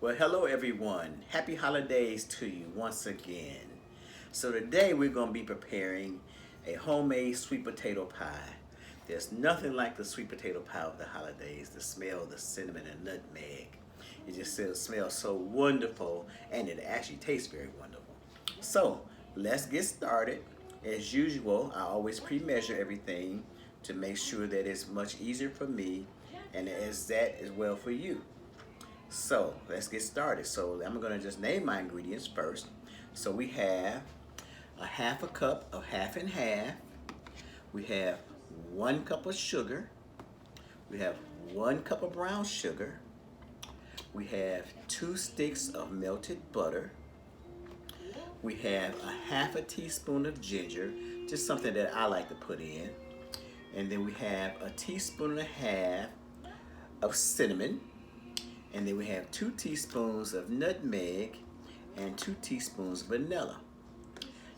Well, hello everyone. Happy holidays to you once again. So today we're going to be preparing a homemade sweet potato pie. There's nothing like the sweet potato pie of the holidays. The smell of the cinnamon and nutmeg. It just smells so wonderful, and it actually tastes very wonderful. So let's get started. As usual, I always pre-measure everything to make sure that it's much easier for me and as that as well for you. So let's get started. So I'm going to just name my ingredients first. So we have a half a cup of half and half. We have 1 cup of sugar. We have 1 cup of brown sugar. We have 2 sticks of melted butter. We have a half a teaspoon of ginger, just something that I like to put in. And then we have a teaspoon and a half of cinnamon. And then we have 2 teaspoons of nutmeg and 2 teaspoons of vanilla.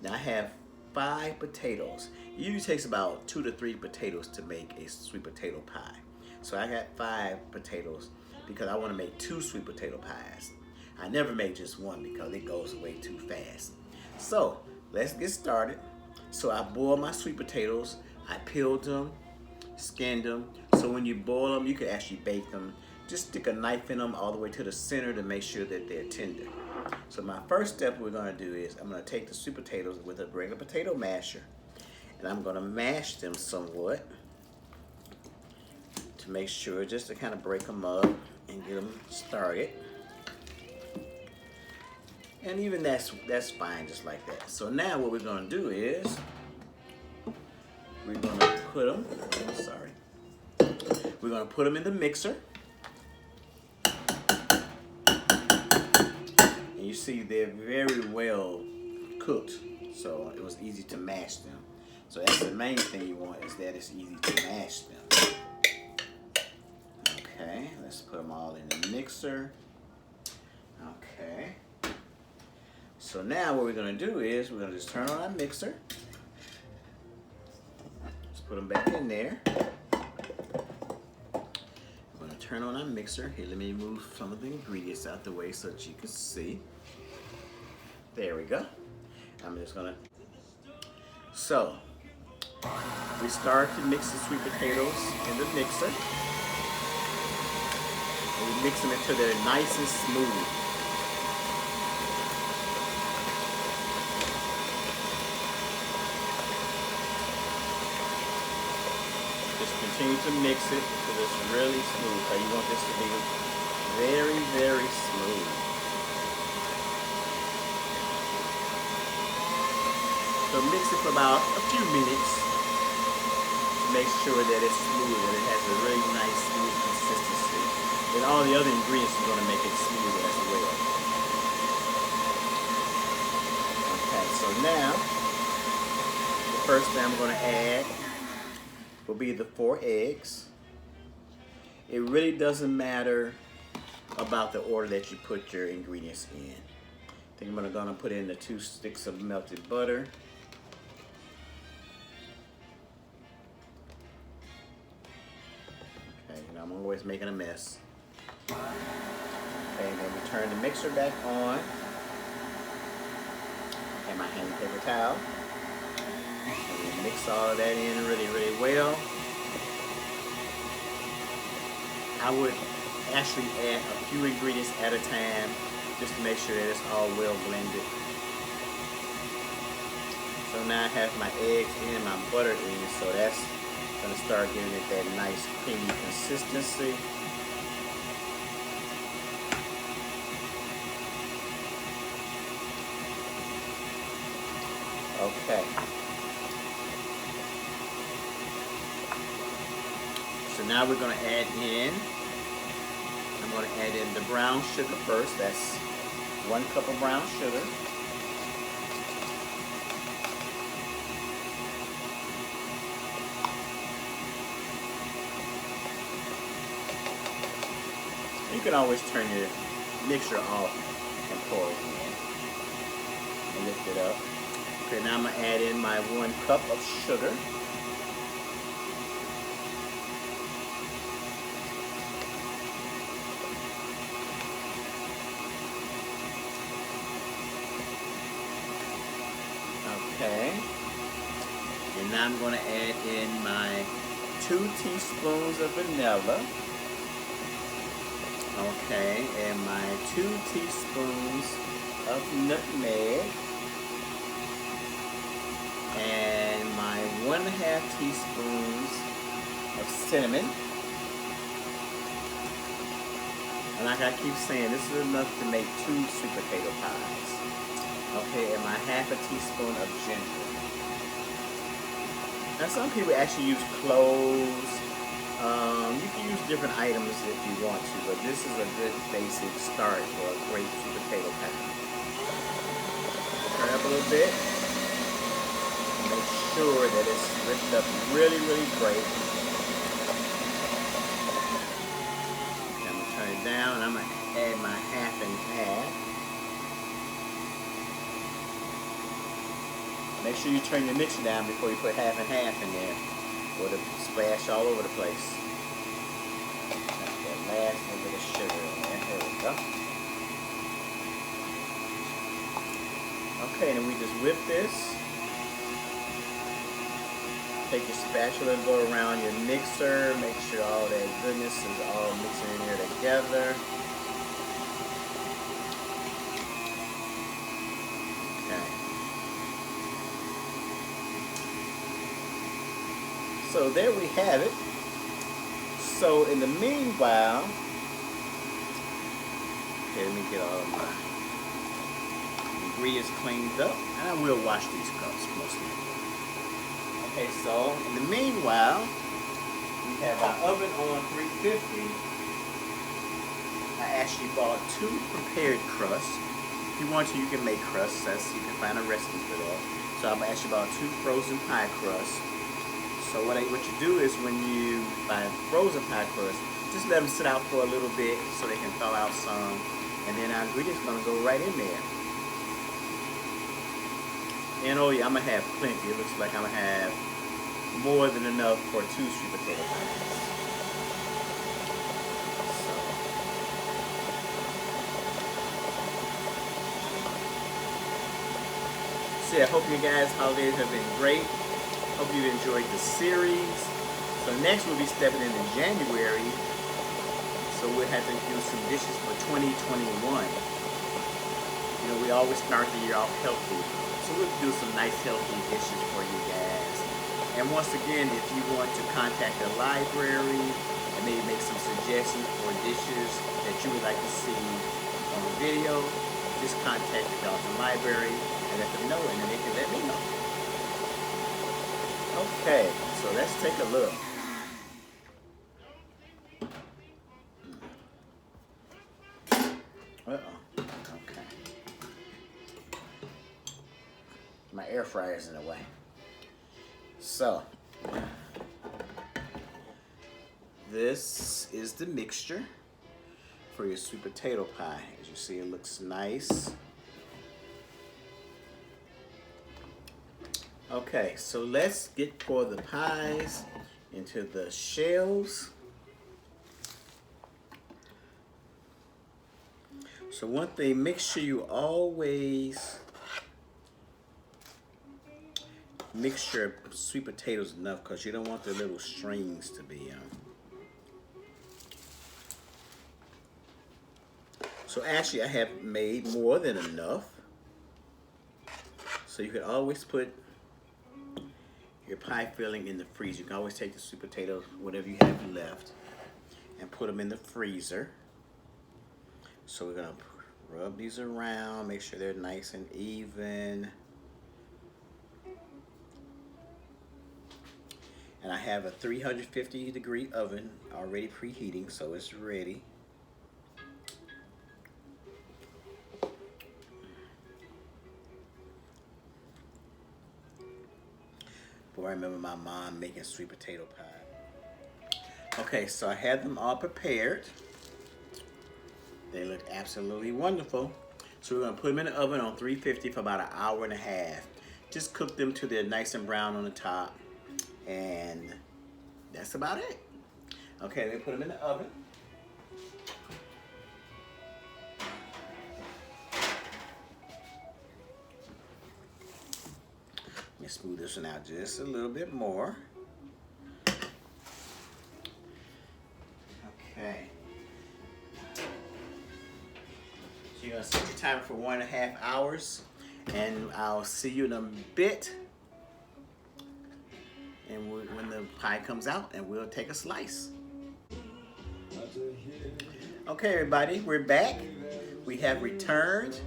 Now I have 5 potatoes. It usually takes about 2 to 3 potatoes to make a sweet potato pie. So I got 5 potatoes because I want to make 2 sweet potato pies. I never make just one because it goes away too fast. So let's get started. So I boiled my sweet potatoes. I peeled them, skinned them. So when you boil them, you can actually bake them. Just stick a knife in them all the way to the center to make sure that they're tender. So my first step we're going to do is I'm going to take the sweet potatoes with a regular potato masher, and I'm going to mash them somewhat to make sure, just to kind of break them up and get them started. And even that's fine just like that. So now what we're going to do is we're going to put them, we're going to put them in the mixer. You see they're very well cooked, so it was easy to mash them. So that's the main thing you want, is that it's easy to mash them. Okay, let's put them all in the mixer. Okay. So now what we're going to do is we're going to just turn on our mixer. Let's put them back in there. We're going to turn on our mixer. Here, let me move some of the ingredients out the way so that you can see. There we go. I'm just gonna. So we start to mix the sweet potatoes in the mixer. And we mix them until they're nice and smooth. Just continue to mix it until it's really smooth. So you want this to be very, very smooth. So mix it for about a few minutes to make sure that it's smooth and it has a really nice smooth consistency. Then all the other ingredients are going to make it smooth as well. Okay, so now the first thing I'm going to add will be the 4 eggs. It really doesn't matter about the order that you put your ingredients in. I think I'm going to put in the 2 sticks of melted butter. I'm always making a mess. Okay, and then we turn the mixer back on. And my hand paper towel. And we mix all of that in really, really well. I would actually add a few ingredients at a time just to make sure that it's all well blended. So now I have my eggs and my butter in, so that's going to start giving it that nice creamy consistency. Okay. So now we're going to add in, I'm going to add in the brown sugar first. That's 1 cup of brown sugar. You can always turn your mixture off and pour it in and lift it up. Okay, now I'm going to add in my 1 cup of sugar. Okay. And now I'm going to add in my 2 teaspoons of vanilla. Okay, and my 2 teaspoons of nutmeg. And my 1.5 teaspoons of cinnamon. And like I keep saying, this is enough to make 2 sweet potato pies. Okay, and my 1/2 teaspoon of ginger. Now some people actually use cloves. You can use different items if you want to, but this is a good basic start for a great sweet potato pie. Turn up a little bit. Make sure that it's whipped up really, really great. I'm going to turn it down, and I'm going to add my 1/2 and 1/2. Make sure you turn your mixer down before you put 1/2 and 1/2 in there, or it'll splash all over the place. That last little bit of sugar in there. There we go. Okay, and we just whip this. Take your spatula and go around your mixer. Make sure all that goodness is all mixing in here together. Okay. So there we have it. So in the meanwhile, okay, let me get all of my ingredients cleaned up, and I will wash these cups mostly. Okay, so in the meanwhile, we have our oven on 350. I actually bought 2 prepared crusts. If you want to, you can make crusts. You can find a recipe for that. So I've actually bought 2 frozen pie crusts. So what you do is when you buy frozen pie crust, just let them sit out for a little bit so they can thaw out some, and then our ingredients are gonna go right in there. And oh yeah, I'm gonna have plenty. It looks like I'm gonna have more than enough for 2 sweet potato pies. So I hope you guys' holidays have been great. Hope you enjoyed the series. So next we'll be stepping into January. So we'll have to do some dishes for 2021. You know, we always start the year off healthy. So we'll do some nice healthy dishes for you guys. And once again, if you want to contact the library and maybe make some suggestions for dishes that you would like to see on the video, just contact the Dalton Library and let them know, and then they can let me know. Okay, so let's take a look. Okay. My air fryer's in the way. So, this is the mixture for your sweet potato pie. As you see, it looks nice. Okay, so let's pour the pies into the shells. So one thing, make sure you always mix your sweet potatoes enough, because you don't want the little strings to be So actually I have made more than enough. So you can always put your pie filling in the freezer. You can always take the sweet potatoes, whatever you have left, and put them in the freezer. So we're gonna rub these around, make sure they're nice and even. And I have a 350-degree oven already preheating, so it's ready. Boy, I remember my mom making sweet potato pie. Okay, so I had them all prepared. They look absolutely wonderful. So we're gonna put them in the oven on 350 for about 1.5 hours. Just cook them till they're nice and brown on the top. And that's about it. Okay, let me put them in the oven. me smooth this one out just a little bit more. Okay. So you're gonna set your timer for 1.5 hours, and I'll see you in a bit. And when the pie comes out, and we'll take a slice. Okay, everybody, we're back. We have returned.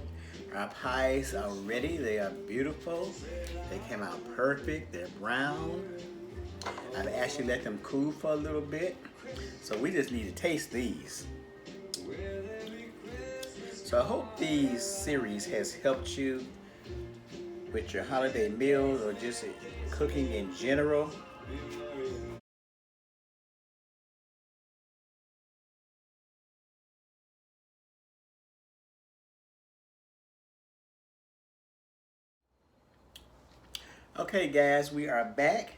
Our pies are ready. They are beautiful. They came out perfect. They're brown. I've actually let them cool for a little bit. So we just need to taste these. So I hope these series has helped you with your holiday meals or just cooking in general. Okay guys, we are back.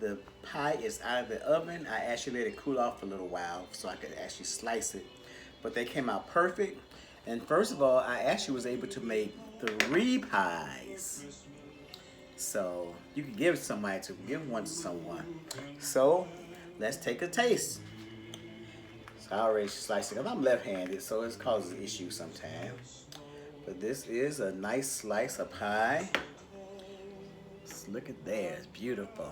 The pie is out of the oven. I actually let it cool off for a little while so I could actually slice it. But they came out perfect. And first of all, I actually was able to make 3 pies. So you can give somebody to give one to someone. So let's take a taste. So I already sliced it because I'm left-handed, so it causes issues sometimes. But this is a nice slice of pie. Just look at that, it's beautiful.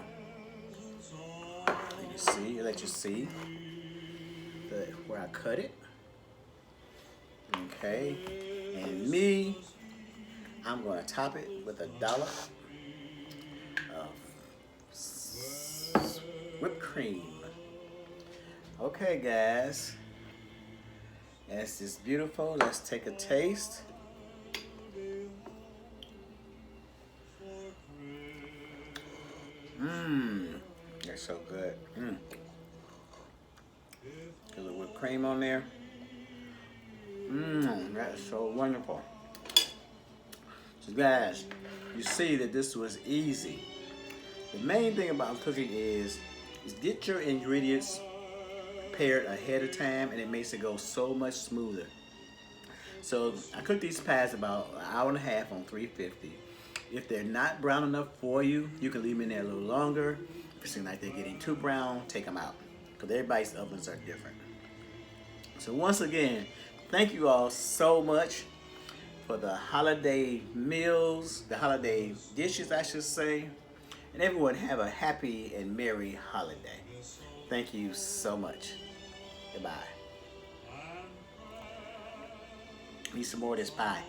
You see, let you see where I cut it. Okay, and me, I'm gonna top it with a dollop of whipped cream. Okay, guys, that's just beautiful. Let's take a taste. They're so good. Get a little whipped cream on there. That is so wonderful. So guys, you see that this was easy. The main thing about cooking is get your ingredients prepared ahead of time, and it makes it go so much smoother. So I cooked these pies about 1.5 hours on 350. If they're not brown enough for you, you can leave them in there a little longer. If it seems like they're getting too brown, take them out, because everybody's ovens are different. So once again, thank you all so much for the holiday meals, the holiday dishes, I should say. And everyone have a happy and merry holiday. Thank you so much. Goodbye. Need some more of this pie.